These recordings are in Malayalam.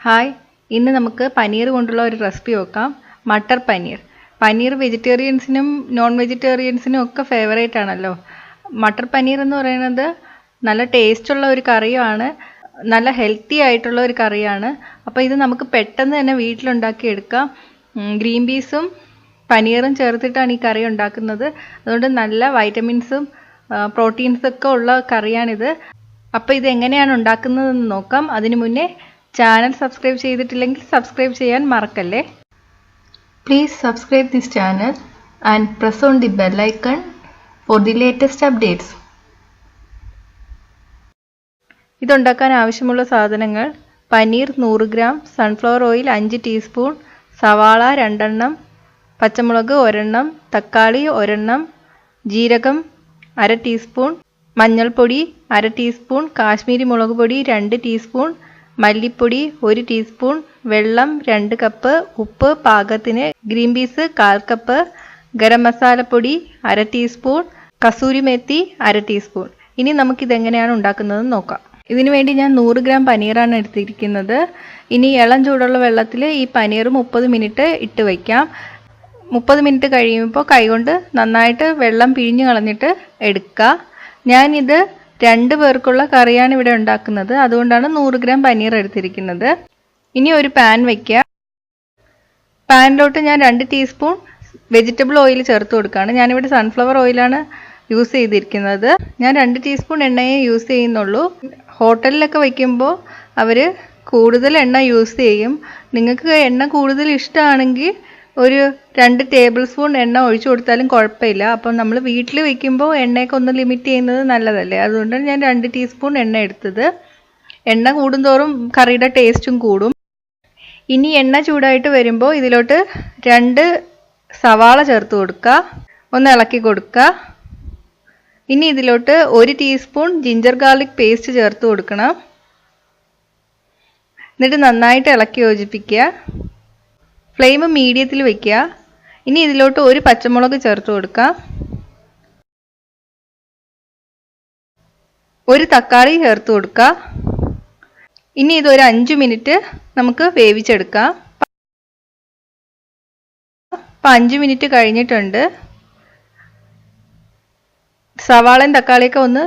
ഹായ്, ഇന്ന് നമുക്ക് പനീർ കൊണ്ടുള്ള ഒരു റെസിപ്പി നോക്കാം. മട്ടർ പനീർ. പനീർ വെജിറ്റേറിയൻസിനും നോൺ വെജിറ്റേറിയൻസിനും ഒക്കെ ഫേവറേറ്റ് ആണല്ലോ. മട്ടർ പനീർ എന്ന് പറയുന്നത് നല്ല ടേസ്റ്റുള്ള ഒരു കറിയാണ്, നല്ല ഹെൽത്തി ആയിട്ടുള്ള ഒരു കറിയാണ്. അപ്പോൾ ഇത് നമുക്ക് പെട്ടെന്ന് തന്നെ വീട്ടിലുണ്ടാക്കി എടുക്കാം. ഗ്രീൻ പീസും പനീറും ചേർത്തിട്ടാണ് ഈ കറി ഉണ്ടാക്കുന്നത്. അതുകൊണ്ട് നല്ല വൈറ്റമിൻസും പ്രോട്ടീൻസൊക്കെ ഉള്ള കറിയാണിത്. അപ്പോൾ ഇത് എങ്ങനെയാണ് ഉണ്ടാക്കുന്നതെന്ന് നോക്കാം. അതിനു മുന്നേ ചാനൽ സബ്സ്ക്രൈബ് ചെയ്തിട്ടില്ലെങ്കിൽ സബ്സ്ക്രൈബ് ചെയ്യാൻ മറക്കല്ലേ. Please subscribe this channel and press on the bell icon for the latest updates. ഇതുണ്ടാക്കാൻ ആവശ്യമുള്ള സാധനങ്ങൾ: paneer 100 gram, sunflower oil 5 teaspoon, സവാള 2 എണ്ണം, പച്ചമുളക് 1 എണ്ണം, തക്കാളി 1 എണ്ണം, ജീരകം 1/2 ടീസ്പൂൺ, മഞ്ഞൾപ്പൊടി 1/2 ടീസ്പൂൺ, കാശ്മീരി മുളക് പൊടി 2 ടീസ്പൂൺ, മല്ലിപ്പൊടി 1 ടീസ്പൂൺ, വെള്ളം 2 കപ്പ്, ഉപ്പ് പാകത്തിന്, ഗ്രീൻ പീസ് 1/4 കപ്പ്, ഗരം മസാലപ്പൊടി 1/2 ടീസ്പൂൺ, കസൂരി മെത്തി 1/2 ടീസ്പൂൺ. ഇനി നമുക്കിതെങ്ങനെയാണ് ഉണ്ടാക്കുന്നതെന്ന് നോക്കാം. ഇതിനു വേണ്ടി ഞാൻ 100 ഗ്രാം പനീറാണ് എടുത്തിരിക്കുന്നത്. ഇനി ഇളം ചൂടുള്ള വെള്ളത്തിൽ ഈ പനീർ 30 മിനിറ്റ് ഇട്ട് വയ്ക്കാം. 30 മിനിറ്റ് കഴിയുമ്പോൾ കൈകൊണ്ട് നന്നായിട്ട് വെള്ളം പിഴിഞ്ഞ് കളഞ്ഞിട്ട് എടുക്കുക. ഞാനിത് 2 പേർക്കുള്ള കറിയാണ് ഇവിടെ ഉണ്ടാക്കുന്നത്, അതുകൊണ്ടാണ് 100 ഗ്രാം പനീർ എടുത്തിരിക്കുന്നത്. ഇനി ഒരു പാൻ വയ്ക്കുക. പാനിലോട്ട് ഞാൻ 2 ടീസ്പൂൺ വെജിറ്റബിൾ ഓയിൽ ചേർത്ത് കൊടുക്കുകയാണ്. ഞാനിവിടെ സൺഫ്ലവർ ഓയിലാണ് യൂസ് ചെയ്തിരിക്കുന്നത്. ഞാൻ 2 ടീസ്പൂൺ എണ്ണയെ യൂസ് ചെയ്യുന്നുള്ളൂ. ഹോട്ടലിലൊക്കെ വയ്ക്കുമ്പോൾ അവർ കൂടുതൽ എണ്ണ യൂസ് ചെയ്യും. നിങ്ങൾക്ക് എണ്ണ കൂടുതൽ ഇഷ്ടമാണെങ്കിൽ ഒരു 2 ടേബിൾ സ്പൂൺ എണ്ണ ഒഴിച്ചു കൊടുത്താലും കുഴപ്പമില്ല. അപ്പം നമ്മൾ വീട്ടിൽ വയ്ക്കുമ്പോൾ എണ്ണയൊക്കെ ഒന്ന് ലിമിറ്റ് ചെയ്യുന്നത് നല്ലതല്ലേ. അതുകൊണ്ടാണ് ഞാൻ 2 ടീസ്പൂൺ എണ്ണ എടുത്തത്. എണ്ണ കൂടുന്തോറും കറിയുടെ ടേസ്റ്റും കൂടും. ഇനി എണ്ണ ചൂടായിട്ട് വരുമ്പോൾ ഇതിലോട്ട് 2 സവാള ചേർത്ത് കൊടുക്കുക, ഒന്ന് ഇളക്കി കൊടുക്കുക. ഇനി ഇതിലോട്ട് 1 ടീസ്പൂൺ ജിഞ്ചർ ഗാർലിക് പേസ്റ്റ് ചേർത്ത് കൊടുക്കണം. എന്നിട്ട് നന്നായിട്ട് ഇളക്കി യോജിപ്പിക്കുക. ഫ്ലെയിം മീഡിയത്തിൽ വയ്ക്കുക. ഇനി ഇതിലോട്ട് 1 പച്ചമുളക് ചേർത്ത് കൊടുക്കാം, 1 തക്കാളി ചേർത്ത് കൊടുക്കുക. ഇനി ഇതൊരു 5 മിനിറ്റ് നമുക്ക് വേവിച്ചെടുക്കാം. 5 മിനിറ്റ് കഴിഞ്ഞിട്ടുണ്ട്. സവാളയും തക്കാളിയൊക്കെ ഒന്ന്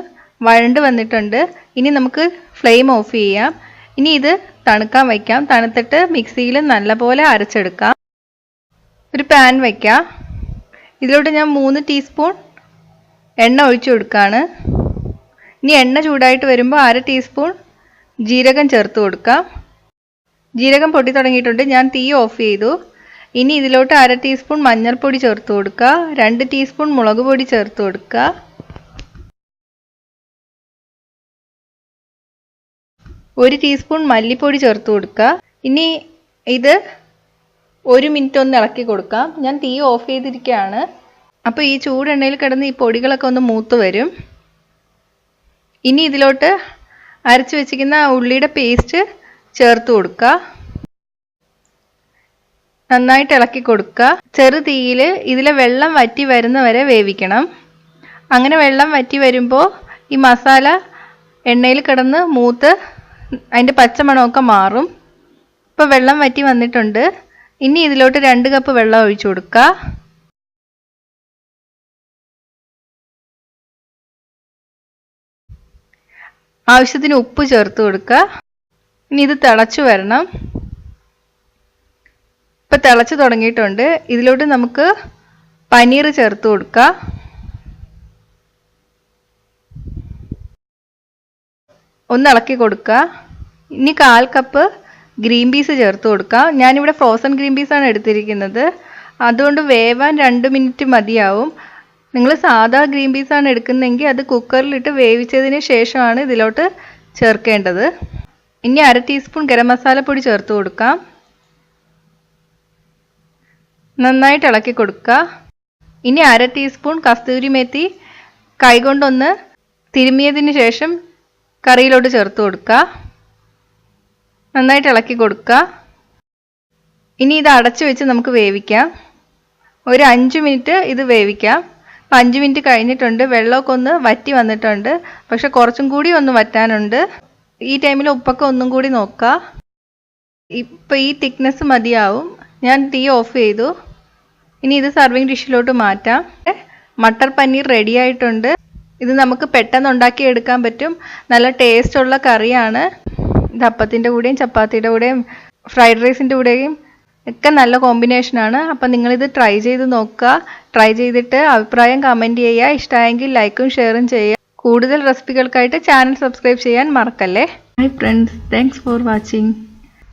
വഴണ്ട് വന്നിട്ടുണ്ട്. ഇനി നമുക്ക് ഫ്ലെയിം ഓഫ് ചെയ്യാം. ഇനി ഇത് തണുക്കാൻ വയ്ക്കാം. തണുത്തിട്ട് മിക്സിയിൽ നല്ലപോലെ അരച്ചെടുക്കാം. ഒരു പാൻ വയ്ക്കാം. ഇതിലോട്ട് ഞാൻ 3 ടീസ്പൂൺ എണ്ണ ഒഴിച്ചു കൊടുക്കുകയാണ്. ഇനി എണ്ണ ചൂടായിട്ട് വരുമ്പോൾ 1/2 ടീസ്പൂൺ ജീരകം ചേർത്ത് കൊടുക്കാം. ജീരകം പൊട്ടി തുടങ്ങിയിട്ടുണ്ട്. ഞാൻ തീ ഓഫ് ചെയ്തു. ഇനി ഇതിലോട്ട് 1/2 ടീസ്പൂൺ മഞ്ഞൾപ്പൊടി ചേർത്ത് കൊടുക്കുക, 2 ടീസ്പൂൺ മുളക് പൊടി ചേർത്ത് കൊടുക്കുക, 1 ടീസ്പൂൺ മല്ലിപ്പൊടി ചേർത്ത് കൊടുക്കുക. ഇനി ഇത് 1 മിനിറ്റ് ഒന്ന് ഇളക്കി കൊടുക്കാം. ഞാൻ തീ ഓഫ് ചെയ്തിരിക്കുകയാണ്. അപ്പോൾ ഈ ചൂടെണ്ണയിൽ കിടന്ന് ഈ പൊടികളൊക്കെ ഒന്ന് മൂത്ത് വരും. ഇനി ഇതിലോട്ട് അരച്ച് വെച്ചിരിക്കുന്ന ഉള്ളിയുടെ പേസ്റ്റ് ചേർത്ത് കൊടുക്കുക. നന്നായിട്ട് ഇളക്കി കൊടുക്കുക. ചെറു തീയിൽ ഇതിലെ വെള്ളം വറ്റി വരുന്നവരെ വേവിക്കണം. അങ്ങനെ വെള്ളം വറ്റി വരുമ്പോൾ ഈ മസാല എണ്ണയിൽ കിടന്ന് മൂത്ത് അതിൻ്റെ പച്ചമണമൊക്കെ മാറും. ഇപ്പോൾ വെള്ളം വറ്റി വന്നിട്ടുണ്ട്. ഇനി ഇതിലോട്ട് 2 കപ്പ് വെള്ളം ഒഴിച്ചു കൊടുക്കുക. ആവശ്യത്തിന് ഉപ്പ് ചേർത്ത് കൊടുക്കുക. ഇനി ഇത് തിളച്ചു വരണം. ഇപ്പം തിളച്ച് തുടങ്ങിയിട്ടുണ്ട്. ഇതിലോട്ട് നമുക്ക് പനീർ ചേർത്ത് കൊടുക്കുക. ഒന്ന് ഇളക്കി കൊടുക്കുക. ഇനി 1/4 കപ്പ് ഗ്രീൻ പീസ് ചേർത്ത് കൊടുക്കുക. ഞാനിവിടെ ഫ്രോസൺ ഗ്രീൻ പീസാണ് എടുത്തിരിക്കുന്നത്, അതുകൊണ്ട് വേവാൻ 2 മിനിറ്റ് മതിയാവും. നിങ്ങൾ സാധാ ഗ്രീൻ പീസാണ് എടുക്കുന്നതെങ്കിൽ അത് കുക്കറിലിട്ട് വേവിച്ചതിന് ശേഷമാണ് ഇതിലോട്ട് ചേർക്കേണ്ടത്. ഇനി 1/2 ടീസ്പൂൺ ഗരം മസാലപ്പൊടി ചേർത്ത് കൊടുക്കാം. നന്നായിട്ട് ഇളക്കി കൊടുക്കുക. ഇനി 1/2 ടീസ്പൂൺ കസ്തൂരി മെത്തി കൈകൊണ്ടൊന്ന് തിരുമിയതിന് ശേഷം കറിയിലോട്ട് ചേർത്ത് കൊടുക്കുക. നന്നായിട്ട് ഇളക്കി കൊടുക്കുക. ഇനി ഇത് അടച്ചു വെച്ച് നമുക്ക് വേവിക്കാം. ഒരു 5 മിനിറ്റ് ഇത് വേവിക്കാം. 5 മിനിറ്റ് കഴിഞ്ഞിട്ടുണ്ട്. വെള്ളമൊക്കെ ഒന്ന് വറ്റി വന്നിട്ടുണ്ട്, പക്ഷെ കുറച്ചും കൂടി ഒന്ന് വറ്റാനുണ്ട്. ഈ ടൈമിൽ ഉപ്പൊക്കെ ഒന്നും കൂടി നോക്കുക. ഇപ്പോൾ ഈ തിക്നെസ് മതിയാവും. ഞാൻ തീ ഓഫ് ചെയ്തു. ഇനി ഇത് സർവിങ് ഡിഷിലോട്ട് മാറ്റാം. മട്ടർ പനീർ റെഡി ആയിട്ടുണ്ട്. ഇത് നമുക്ക് പെട്ടെന്ന് ഉണ്ടാക്കിയെടുക്കാൻ പറ്റും. നല്ല ടേസ്റ്റ് ഉള്ള കറിയാണ്. ഇത് അപ്പത്തിൻ്റെ കൂടെയും ചപ്പാത്തിയുടെ കൂടെയും ഫ്രൈഡ് റൈസിൻ്റെ കൂടെയും ഒക്കെ നല്ല കോമ്പിനേഷനാണ്. അപ്പം നിങ്ങളിത് ട്രൈ ചെയ്ത് നോക്കുക. ട്രൈ ചെയ്തിട്ട് അഭിപ്രായം കമൻറ്റ് ചെയ്യുക. ഇഷ്ടമായെങ്കിൽ ലൈക്കും ഷെയറും ചെയ്യുക. കൂടുതൽ റെസിപ്പികൾക്കായിട്ട് ചാനൽ സബ്സ്ക്രൈബ് ചെയ്യാൻ മറക്കല്ലേ. Hi friends, thanks for watching.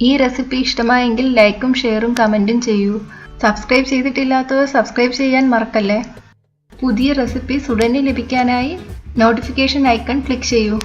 ഈ റെസിപ്പി ഇഷ്ടമായെങ്കിൽ ലൈക്കും ഷെയറും കമൻറ്റും ചെയ്യൂ. സബ്സ്ക്രൈബ് ചെയ്തിട്ടില്ലാത്തവർ സബ്സ്ക്രൈബ് ചെയ്യാൻ മറക്കല്ലേ. പുതിയ റെസിപ്പീസ് ഉടനെ ലഭിക്കാനായി നോട്ടിഫിക്കേഷൻ ഐക്കൺ ക്ലിക്ക് ചെയ്യൂ.